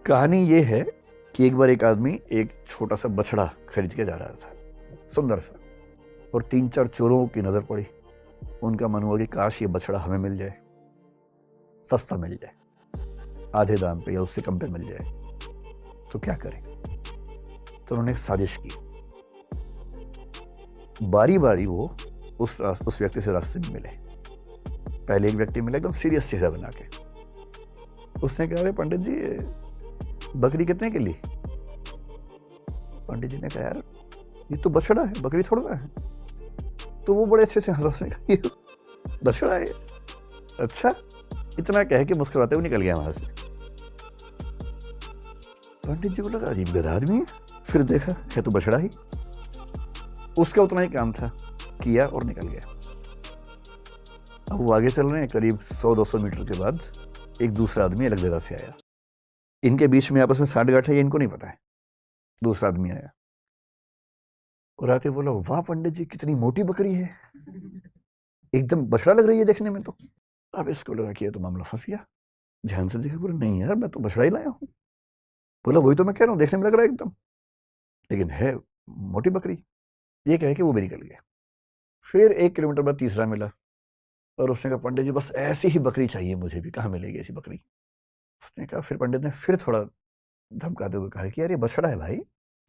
कहानी ये है कि एक बार एक आदमी एक छोटा सा बछड़ा खरीद के जा रहा था, सुंदर सा, और 3-4 चोरों की नजर पड़ी। उनका मन हुआ कि काश ये बछड़ा हमें मिल जाए, सस्ता मिल जाए, आधे दाम पे या उससे कम पे मिल जाए, तो क्या करें। तो उन्होंने एक साजिश की। बारी बारी वो उस व्यक्ति से रास्ते में मिले। पहले एक व्यक्ति मिला एकदम सीरियस चेहरा बना के। उसने कहा, अरे पंडित जी, बकरी कितने के लिए? पंडित जी ने कहा, यार ये तो बछड़ा है, बकरी थोड़ा ना है। तो वो बड़े अच्छे से हंसा, उसने कहा ये बछड़ा है, अच्छा। इतना कह के मुस्कुराते हुए निकल गया वहां से। पंडित जी को लगा अजीब गधा आदमी है। फिर देखा है तो बछड़ा ही। उसका उतना ही काम था, किया और निकल गया। अब वो आगे चल रहे हैं, करीब 100-200 मीटर के बाद एक दूसरा आदमी अलग जगह से आया। इनके बीच में आपस में साठ-गांठ है, ये इनको नहीं पता है। दूसरा आदमी आया और आते बोला, वाह पंडित जी, कितनी मोटी बकरी है, एकदम बछड़ा लग रही है देखने में। तो अब इसको लगा कि ये तो मामला फंस गया। ध्यान से देखा, बोला नहीं यार, मैं तो बछड़ा ही लाया हूँ। बोला वही तो मैं कह रहा हूँ, देखने में लग रहा है एकदम, लेकिन है मोटी बकरी। ये कह के वो भी निकल गया। फिर 1 किलोमीटर बाद तीसरा मिला और उसने कहा, पंडित जी बस ऐसी ही बकरी चाहिए मुझे भी, कहाँ मिलेगी ऐसी बकरी? उसने कहा, फिर पंडित ने फिर थोड़ा धमकाते हुए कहा कि यार ये बछड़ा है भाई।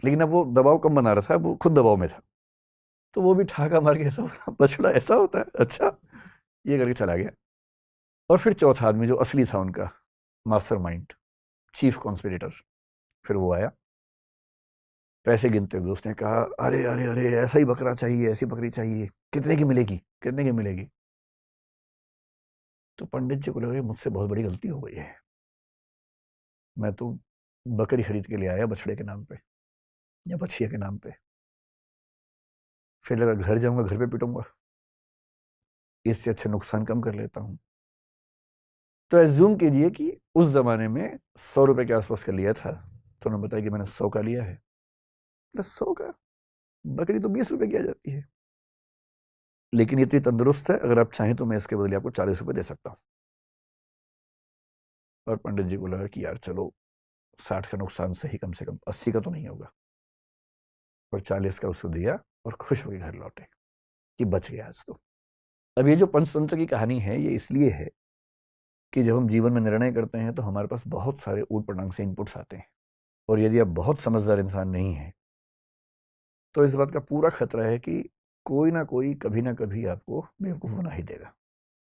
लेकिन अब वो दबाव कम बना रहा था, वो खुद दबाव में था। तो वो भी ठाका मार के ऐसा बोला, बछड़ा ऐसा होता है, अच्छा, ये करके चला गया। और फिर चौथा आदमी जो असली था उनका मास्टरमाइंड, चीफ कॉन्स्पिरेटर, फिर वो आया पैसे गिनते हुए। उसने कहा, अरे अरे अरे, ऐसा ही बकरा चाहिए, ऐसी बकरी चाहिए, कितने की मिलेगी, कितने की मिलेगी? तो पंडित जी को लगा मुझसे बहुत बड़ी गलती हो गई है, मैं तो बकरी खरीद के ले आया बछड़े के नाम पे या बछिया के नाम पे। फिर लगा घर जाऊंगा, घर पे पिटूंगा, इससे अच्छा नुकसान कम कर लेता हूं। तो एज्यूम कीजिए कि उस जमाने में 100 रुपए के आसपास का लिया था, तो उन्होंने बताया कि मैंने 100 का लिया है। प्लस 100 का, बकरी तो 20 रुपए की आ जाती है, लेकिन इतनी तंदुरुस्त है, अगर आप चाहें तो मैं इसके बदले आपको 40 रुपए दे सकता हूं। और पंडित जी को लगा कि यार चलो, 60 का नुकसान सही, कम से कम 80 का तो नहीं होगा। और 40 का उसको दिया और खुश होकर घर लौटे कि बच गया आज तो। अब ये जो पंचतंत्र की कहानी है, ये इसलिए है कि जब हम जीवन में निर्णय करते हैं तो हमारे पास बहुत सारे ऊट पटांग से इनपुट्स आते हैं, और यदि आप बहुत समझदार इंसान नहीं हैं तो इस बात का पूरा खतरा है कि कोई ना कोई कभी ना कभी आपको बेवकूफ़ बना ही देगा।